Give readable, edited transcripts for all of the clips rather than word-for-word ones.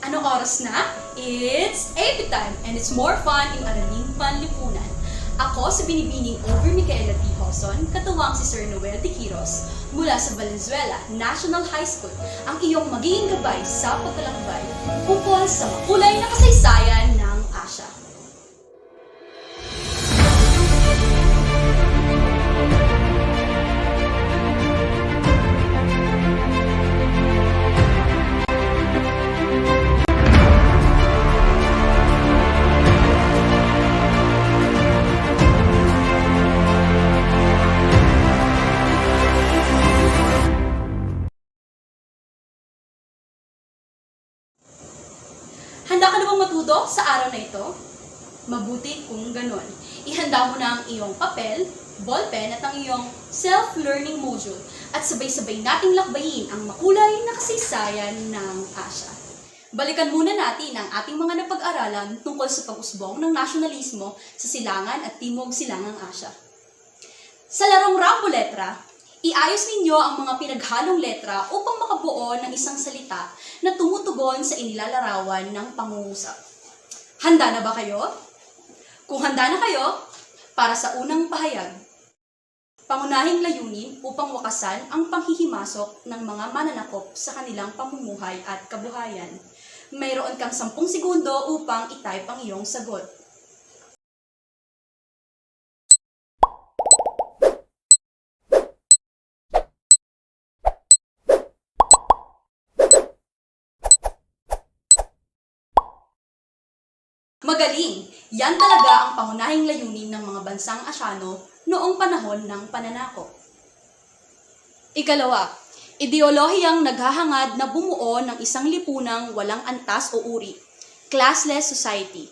Anong oras na? It's AP time and it's more fun in Araling Panlipunan. Ako si Binibining Over Micaela T. Hoson, katuwang si Sir Noel T. Quiros mula sa Valenzuela National High School, ang iyong magiging gabay sa paglalakbay ukol sa makulay na kasaysayan ng Asya. Handa ka na bang matuto sa araw na ito? Mabuti kung ganon. Ihanda mo na ang iyong papel, ballpen at ang iyong self-learning module at sabay-sabay nating lakbayin ang makulay na kasaysayan ng Asya. Balikan muna natin ang ating mga napag-aralan tungkol sa pag-usbong ng nasyonalismo sa silangan at timog silangang Asya. Sa larong Rambo Letra, iayos ninyo ang mga pinaghalong letra upang makabuo ng isang salita na tumutugon sa inilalarawan ng pangungusap. Handa na ba kayo? Kung handa na kayo, para sa unang pahayag. Pangunahing layunin upang wakasan ang panghihimasok ng mga mananakop sa kanilang pamumuhay at kabuhayan. Mayroon kang 10 segundo upang i-type ang iyong sagot. Magaling! Yan talaga ang pangunahing layunin ng mga bansang Asyano noong panahon ng pananakop. Ikalawa, ideolohiyang naghahangad na bumuo ng isang lipunang walang antas o uri, classless society,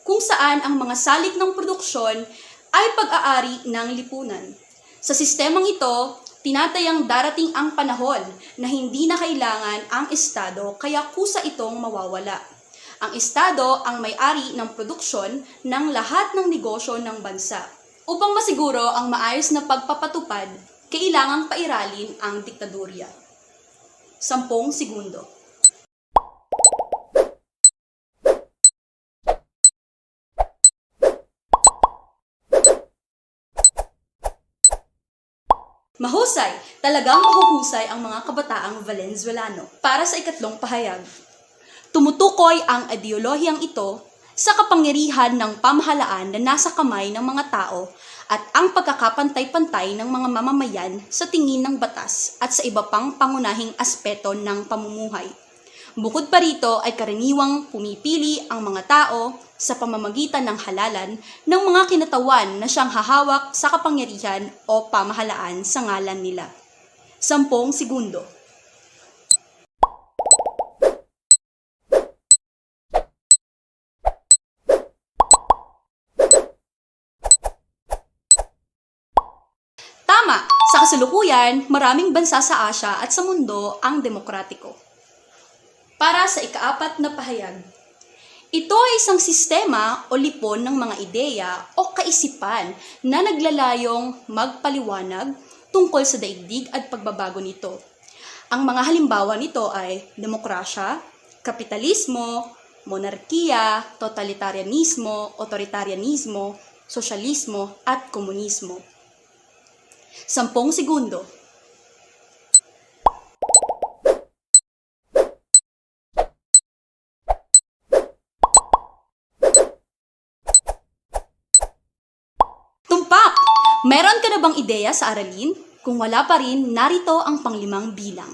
kung saan ang mga salik ng produksyon ay pag-aari ng lipunan. Sa sistemang ito, tinatayang darating ang panahon na hindi na kailangan ang Estado kaya kusa itong mawawala. Ang Estado ang may-ari ng produksyon ng lahat ng negosyo ng bansa. Upang masiguro ang maayos na pagpapatupad, kailangang pairalin ang diktadorya. 10 segundo. Mahusay! Talagang mahuhusay ang mga kabataang Valenzuelano. Para sa ikatlong pahayag. Tumutukoy ang ideolohiyang ito sa kapangyarihan ng pamahalaan na nasa kamay ng mga tao at ang pagkakapantay-pantay ng mga mamamayan sa tingin ng batas at sa iba pang pangunahing aspeto ng pamumuhay. Bukod pa rito ay karaniwang pumipili ang mga tao sa pamamagitan ng halalan ng mga kinatawan na siyang hahawak sa kapangyarihan o pamahalaan sa ngalan nila. 10 segundo. Tama! Sa kasalukuyan, maraming bansa sa Asya at sa mundo ang demokratiko. Para sa ikaapat na pahayag. Ito ay isang sistema o lipon ng mga ideya o kaisipan na naglalayong magpaliwanag tungkol sa daigdig at pagbabago nito. Ang mga halimbawa nito ay demokrasya, kapitalismo, monarkiya, totalitarianismo, otoritarianismo, sosyalismo at komunismo. 10 segundo. Tumpak! Meron ka na bang ideya sa aralin? Kung wala pa rin, narito ang panglimang bilang.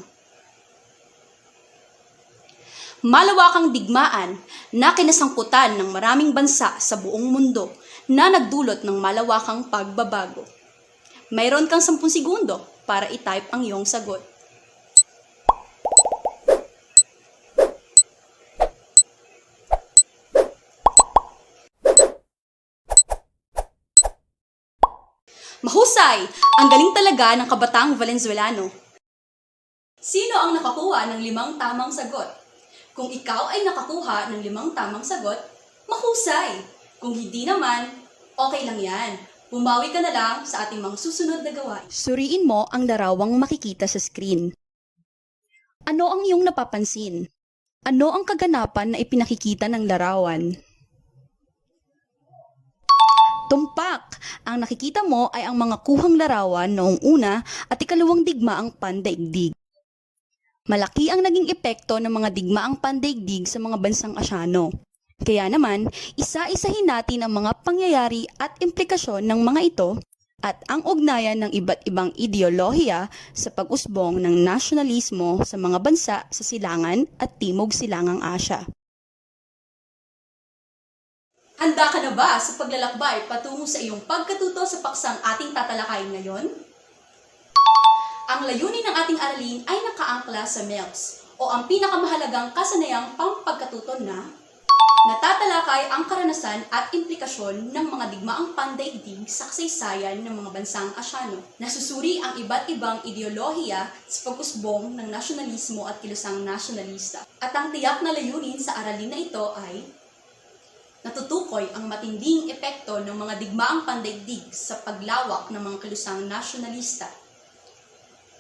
Malawakang digmaan na kinasangkutan ng maraming bansa sa buong mundo na nagdulot ng malawakang pagbabago. Mayroon kang 10 segundo para i-type ang iyong sagot. Mahusay! Ang galing talaga ng kabataang Valenzuelano. Sino ang nakakuha ng 5 tamang sagot? Kung ikaw ay nakakuha ng 5 tamang sagot, mahusay! Kung hindi naman, okay lang yan. Bumawi ka na lang sa ating mga susunod na gawain. Suriin mo ang larawang makikita sa screen. Ano ang iyong napapansin? Ano ang kaganapan na ipinakikita ng larawan? Tumpak! Ang nakikita mo ay ang mga kuhang larawan noong una at ikalawang digmaang pandaigdig. Malaki ang naging epekto ng mga digmaang pandaigdig sa mga bansang Asyano. Kaya naman, isa-isahin natin ang mga pangyayari at implikasyon ng mga ito at ang ugnayan ng iba't ibang ideolohiya sa pag-usbong ng nasyonalismo sa mga bansa sa Silangan at Timog Silangang Asya. Handa ka na ba sa paglalakbay patungo sa iyong pagkatuto sa paksang ating tatalakayin ngayon? Ang layunin ng ating aralin ay nakaangkla sa MELS o ang pinakamahalagang kasanayang pampagkatuto na natatalakay ang karanasan at implikasyon ng mga digmaang pandaigdig sa kasaysayan ng mga bansang Asyano. Nasusuri ang iba't ibang ideolohiya sa pag-usbong ng nasyonalismo at kilusang nasyonalista. At ang tiyak na layunin sa aralin na ito ay natutukoy ang matinding epekto ng mga digmaang pandaigdig sa paglawak ng mga kilusang nasyonalista.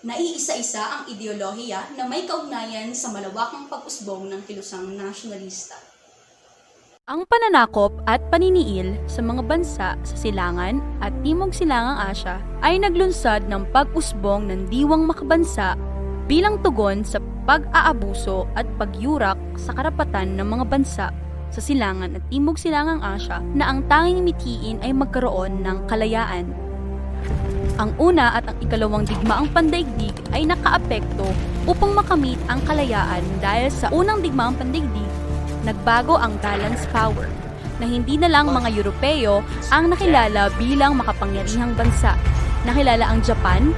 Naiisa-isa ang ideolohiya na may kaugnayan sa malawakang pag-usbong ng kilusang nasyonalista. Ang pananakop at paniniil sa mga bansa sa Silangan at Timog Silangang Asya ay naglunsad ng pag-usbong ng diwang makabansa bilang tugon sa pag-aabuso at pagyurak sa karapatan ng mga bansa sa Silangan at Timog Silangang Asya na ang tanging mitiin ay magkaroon ng kalayaan. Ang una at ang ikalawang digmaang pandaigdig ay nakaapekto upang makamit ang kalayaan dahil sa unang digmaang pandaigdig, nagbago ang balance power na hindi na lang mga Europeo ang nakilala bilang makapangyarihang bansa. Nakilala ang Japan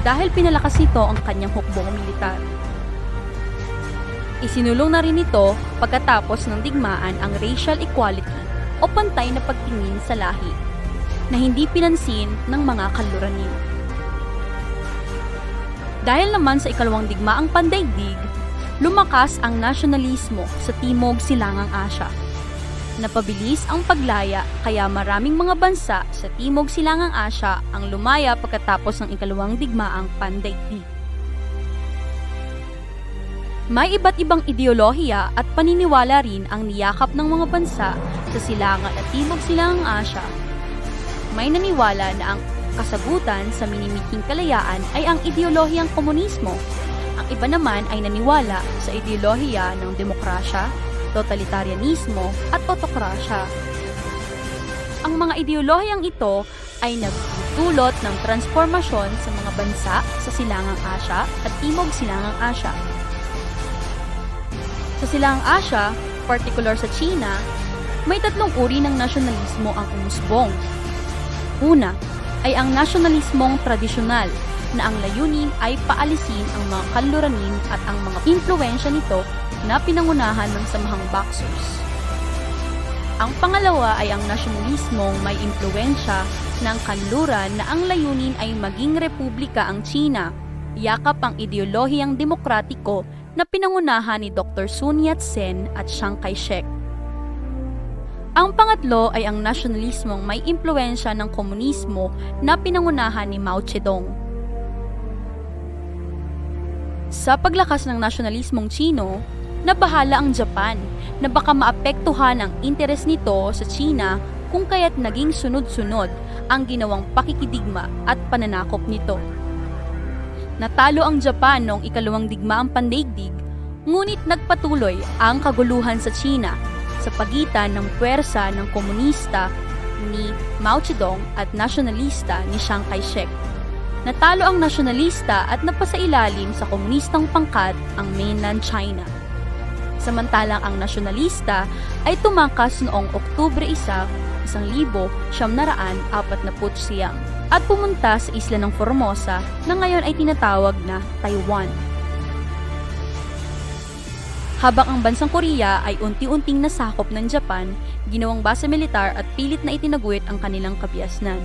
dahil pinalakas nito ang kanyang hukbong militar. Isinulong na rin ito pagkatapos ng digmaan ang racial equality o pantay na pagtingin sa lahi na hindi pinansin ng mga kanluranin. Dahil naman sa ikalawang digmaang pandaigdig, lumakas ang nasyonalismo sa Timog Silangang Asya. Napabilis ang paglaya kaya maraming mga bansa sa Timog Silangang Asya ang lumaya pagkatapos ng ikalawang digmaang pandaigdig. May iba't ibang ideolohiya at paniniwala rin ang niyakap ng mga bansa sa Silangan at Timog Silangang Asya. May naniwala na ang kasagutan sa minimiting kalayaan ay ang ideolohiyang komunismo. Ang iba naman ay naniwala sa ideolohiya ng demokrasya, totalitarianismo at autokrasya. Ang mga ideolohiyang ito ay nagtutulot ng transformasyon sa mga bansa sa Silangang Asya at Timog Silangang Asya. Sa Silangang Asya, particular sa China, may tatlong uri ng nasyonalismo ang umusbong. Una ay ang nasyonalismong tradisyonal na ang layunin ay paalisin ang mga kanluranin at ang mga impluwensya nito na pinangunahan ng samahang Boxers. Ang pangalawa ay ang nasyonalismong may impluwensya ng kanluran na ang layunin ay maging republika ang China, yakap ang ideolohiyang demokratiko na pinangunahan ni Dr. Sun Yat-sen at Chiang Kai-shek. Ang pangatlo ay ang nasyonalismong may impluwensya ng komunismo na pinangunahan ni Mao Zedong. Sa paglakas ng nasyonalismong Chino, nabahala ang Japan na baka maapektuhan ang interes nito sa China kung kaya't naging sunod-sunod ang ginawang pakikidigma at pananakop nito. Natalo ang Japan noong ikalawang digmaang pandaigdig, ngunit nagpatuloy ang kaguluhan sa China sa pagitan ng puwersa ng komunista ni Mao Zedong at nasyonalista ni Chiang Kai-shek. Natalo ang nasyonalista at napasailalim sa komunistang pangkat ang mainland China. Samantalang ang nasyonalista ay tumakas noong Oktubre 1, 1949 at pumunta sa isla ng Formosa na ngayon ay tinatawag na Taiwan. Habang ang bansang Korea ay unti-unting nasakop ng Japan, ginawang base militar at pilit na itinaguit ang kanilang kabiasnan.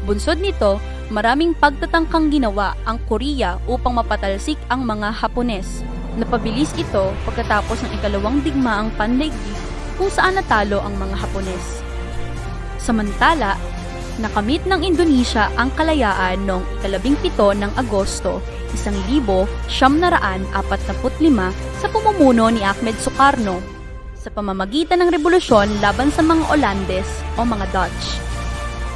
Bunsod nito, maraming pagtatangkang ginawa ang Korea upang mapatalsik ang mga Hapones. Napabilis ito pagkatapos ng ikalawang digmaang pandaigdig kung saan natalo ang mga Hapones. Samantala, nakamit ng Indonesia ang kalayaan noong 17 ng Agosto, 1945 sa pamumuno ni Ahmed Sukarno sa pamamagitan ng revolusyon laban sa mga Olandes o mga Dutch.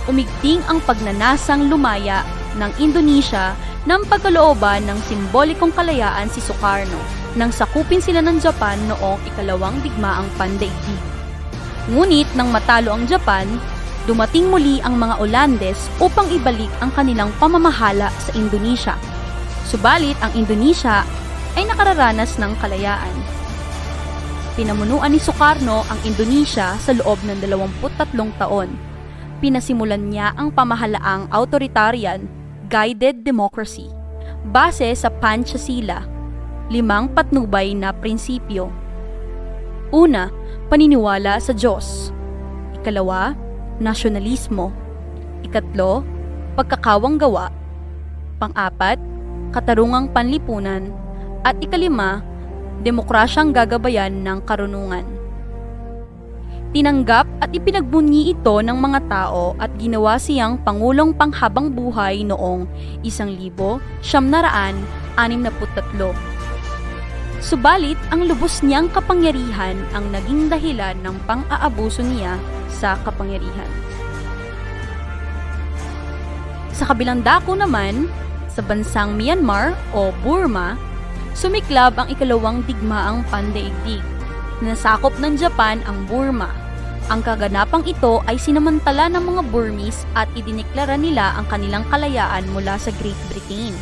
Umigting ang pagnanasang lumaya ng Indonesia ng pagkalooban ng simbolikong kalayaan si Sukarno nang sakupin sila ng Japan noong ikalawang digmaang pandaigdig. Ngunit nang matalo ang Japan, dumating muli ang mga Olandes upang ibalik ang kanilang pamamahala sa Indonesia. Subalit ang Indonesia ay nakararanas ng kalayaan. Pinamunuan ni Sukarno ang Indonesia sa loob ng 23 taon. Pinasimulan niya ang pamahalaang authoritarian, guided democracy, base sa Pancasila, 5 patnubay na prinsipyo. Una, paniniwala sa Diyos. Ikalawa, nasyonalismo. Ikatlo, pagkakawanggawa. Pang-apat, katarungang panlipunan. At ikalima, demokrasyang gagabayan ng karunungan. Tinanggap at ipinagbunyi ito ng mga tao at ginawa siyang Pangulong Panghabang Buhay noong 1963. Subalit, ang lubos niyang kapangyarihan ang naging dahilan ng pang-aabuso niya sa kapangyarihan. Sa kabilang dako naman, sa bansang Myanmar o Burma, sumiklab ang ikalawang digmaang pandaigdig. Nasakop ng Japan ang Burma. Ang kaganapang ito ay sinamantala ng mga Burmese at idineklara nila ang kanilang kalayaan mula sa Great Britain.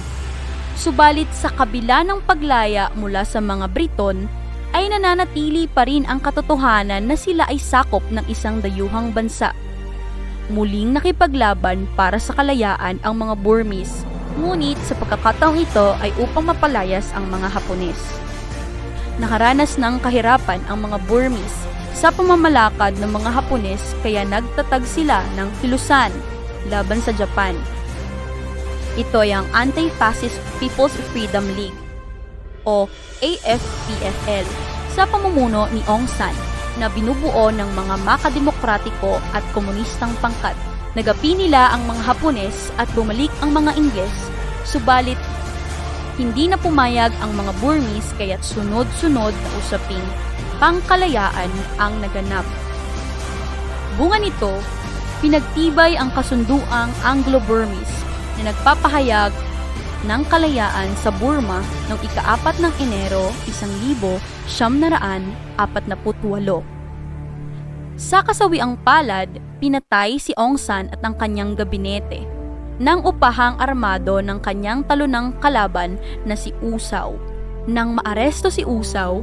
Subalit sa kabila ng paglaya mula sa mga Briton, ay nananatili pa rin ang katotohanan na sila ay sakop ng isang dayuhang bansa. Muling nakipaglaban para sa kalayaan ang mga Burmese, ngunit sa pagkakataong ito ay upang mapalayas ang mga Hapones. Nakaranas ng kahirapan ang mga Burmese sa pamamalakad ng mga Hapones kaya nagtatag sila ng kilusan laban sa Japan. Ito ay ang Anti-Fascist People's Freedom League o AFPFL sa pamumuno ni Aung San na binubuo ng mga makademokratiko at komunistang pangkat. Nagapi nila ang mga Hapones at bumalik ang mga Ingles, subalit hindi na pumayag ang mga Burmese kaya't sunod-sunod na usaping pangkalayaan ang naganap. Bunga nito, pinagtibay ang kasunduang Anglo-Burmese na nagpapahayag ng kalayaan sa Burma noong ika-4 ng Enero 1948. Sa kasawiang palad, pinatay si Aung San at ang kanyang gabinete ng upahang armado ng kanyang talunang kalaban na si Usaw. Nang maaresto si Usaw,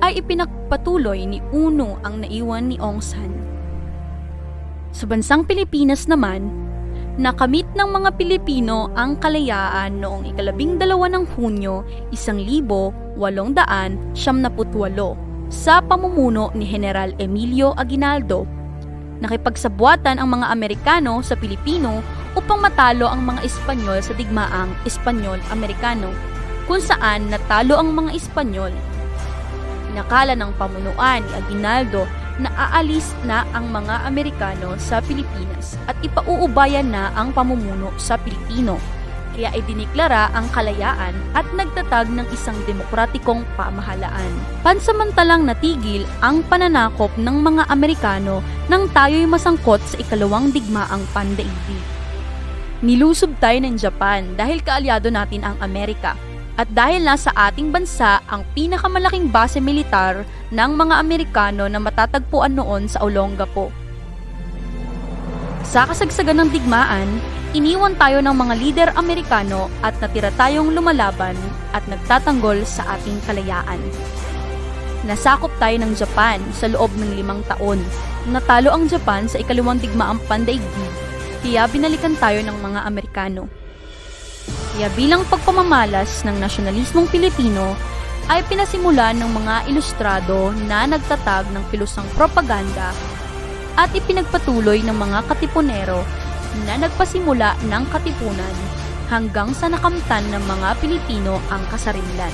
ay ipinagpatuloy ni Uno ang naiwan ni Aung San. Sa bansang Pilipinas naman, nakamit ng mga Pilipino ang kalayaan noong 12 ng Hunyo 1878 sa pamumuno ni General Emilio Aguinaldo. Nakipagsabuatan ang mga Amerikano sa Pilipino upang matalo ang mga Espanyol sa digmaang Espanyol-Amerikano, kung saan natalo ang mga Espanyol. Nakala ng pamunuan ni Aguinaldo na aalis na ang mga Amerikano sa Pilipinas at ipauubayan na ang pamumuno sa Pilipino. Kaya idineklara ang kalayaan at nagtatag ng isang demokratikong pamahalaan. Pansamantalang natigil ang pananakop ng mga Amerikano nang tayo'y masangkot sa ikalawang digmaang pandaigdig. Nilusob tayo ng Japan dahil kaalyado natin ang Amerika. At dahil nasa ating bansa ang pinakamalaking base militar ng mga Amerikano na matatagpuan noon sa Olongapo. Sa kasagsagan ng digmaan, iniwan tayo ng mga lider Amerikano at natira tayong lumalaban at nagtatanggol sa ating kalayaan. Nasakop tayo ng Japan sa loob ng 5 taon. Natalo ang Japan sa ikalawang digmaang pandaigdig, kaya binalikan tayo ng mga Amerikano. Kaya bilang pagpamamalas ng nasyonalismong Pilipino, ay pinasimulan ng mga ilustrado na nagtatag ng pilusang propaganda at ipinagpatuloy ng mga katipunero na nagpasimula ng katipunan hanggang sa nakamtan ng mga Pilipino ang kasarilan.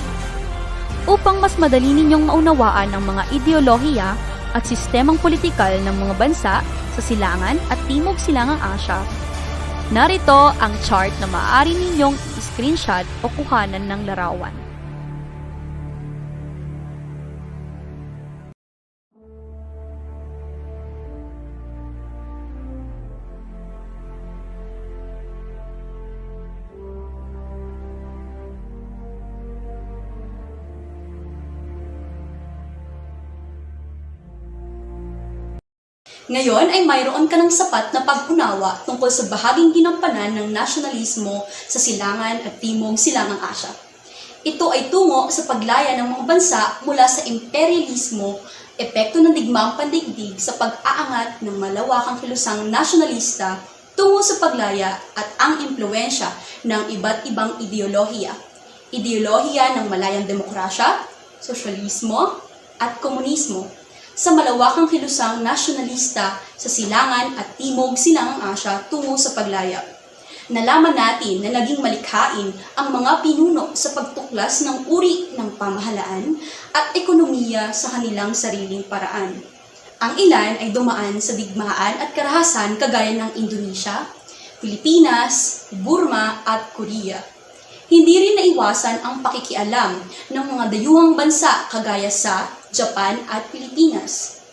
Upang mas madali ninyong maunawaan ang mga ideolohiya at sistemang politikal ng mga bansa sa Silangan at Timog Silangang Asya, Narito ang chart na maaari ninyong i-screenshot o kuhanan ng larawan. Ngayon ay mayroon ka ng sapat na pag-unawa tungkol sa bahaging ginampanan ng nasyonalismo sa Silangan at Timog Silangang Asya. Ito ay tungo sa paglaya ng mga bansa mula sa imperialismo, epekto ng digmaang pandaigdig sa pag-aangat ng malawakang kilusang nasyonalista tungo sa paglaya at ang impluensya ng iba't ibang ideolohiya. Ideolohiya ng malayang demokrasya, sosyalismo, at komunismo sa malawakang kilusang nasyonalista sa Silangan at Timog Silangang Asya tungo sa paglaya. Nalaman natin na naging malikhain ang mga pinuno sa pagtuklas ng uri ng pamahalaan at ekonomiya sa kanilang sariling paraan. Ang ilan ay dumaan sa digmaan at karahasan kagaya ng Indonesia, Pilipinas, Burma at Korea. Hindi rin naiwasan ang pakikialam ng mga dayuhang bansa kagaya sa Japan at Pilipinas.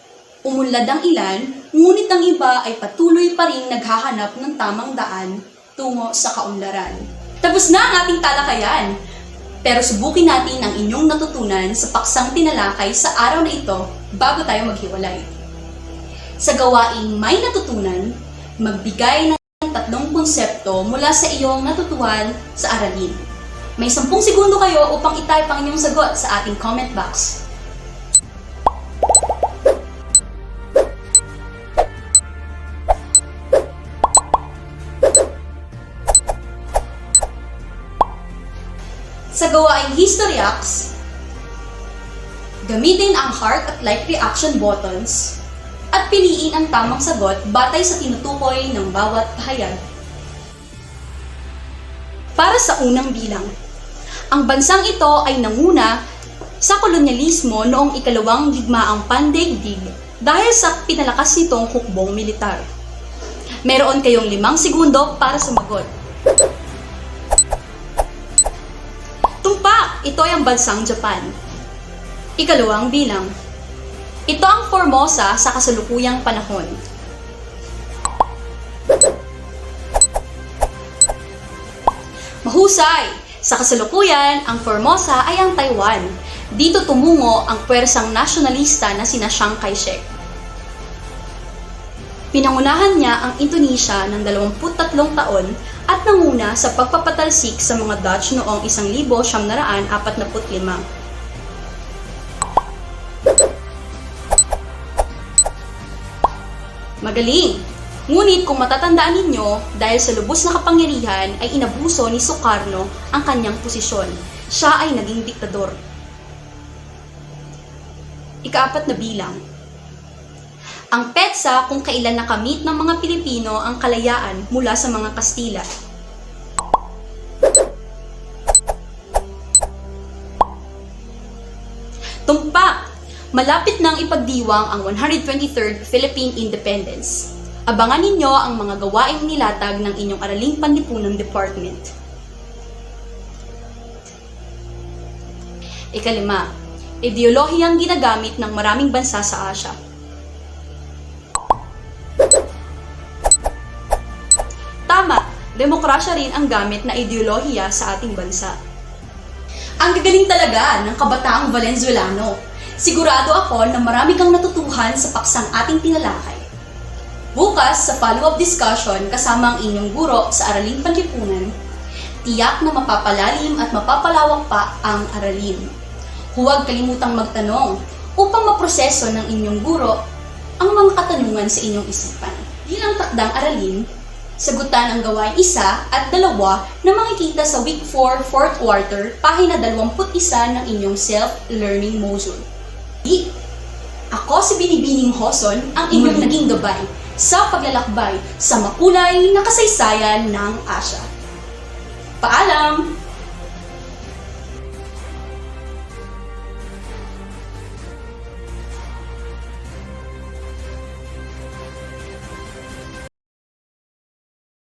Umunlad ang ilan, ngunit ang iba ay patuloy pa rin naghahanap ng tamang daan tungo sa kaunlaran. Tapos na ang ating talakayan, pero subukin natin ang inyong natutunan sa paksang tinalakay sa araw na ito bago tayo maghiwalay. Sa gawaing may natutunan, magbigay ng 3 konsepto mula sa iyong natutuhan sa aralin. May 10 segundo kayo upang itype ang inyong sagot sa ating comment box. Sa gawaing Historyax, gamitin ang heart at like reaction buttons at piliin ang tamang sagot batay sa tinutukoy ng bawat pahayag. Para sa unang bilang, ang bansang ito ay nanguna sa kolonyalismo noong ikalawang digmaang pandaigdig dahil sa pinalakas nitong hukbong militar. Meron kayong 5 segundo para sumagot. Tumpak! Ito ay ang bansang Japan. Ikalawang bilang. Ito ang Formosa sa kasalukuyang panahon. Mahusay! Sa kasalukuyan, ang Formosa ay ang Taiwan. Dito tumungo ang pwersang nasyonalista na sina Chiang Kai-shek. Pinangunahan niya ang Indonesia ng 23 taon at nanguna sa pagpapatalsik sa mga Dutch noong 1945. Magaling! Ngunit kung matatandaan ninyo, dahil sa lubos na kapangyarihan ay inabuso ni Sukarno ang kanyang posisyon. Siya ay naging diktador. Ika-4 na bilang. Ang petsa kung kailan nakamit ng mga Pilipino ang kalayaan mula sa mga Kastila. Tumpak! Malapit nang ipagdiwang ang 123rd Philippine Independence. Abangan ninyo ang mga gawaing nilatag ng inyong Araling Panlipunan Department. Ika-5. Ideolohiyang ginagamit ng maraming bansa sa Asya. Tama! Demokrasya rin ang gamit na ideolohiya sa ating bansa. Ang gagaling talaga ng kabataang Valenzuelano. Sigurado ako na marami kang natutuhan sa paksang ating tinalakay. Bukas, sa follow-up discussion kasama ang inyong guro sa Araling Panlipunan, tiyak na mapapalalim at mapapalawak pa ang aralin. Huwag kalimutang magtanong upang maproseso ng inyong guro ang mga katanungan sa inyong isipan. Bilang takdang aralin, sagutan ang gawain 1 at 2 na makikita sa Week 4, 4th Quarter, pahina 21 ng inyong self-learning module. Ako si Binibining Hoson, ang inyong naging gabay sa paglalakbay sa makulay na kasaysayan ng Asya. Paalam!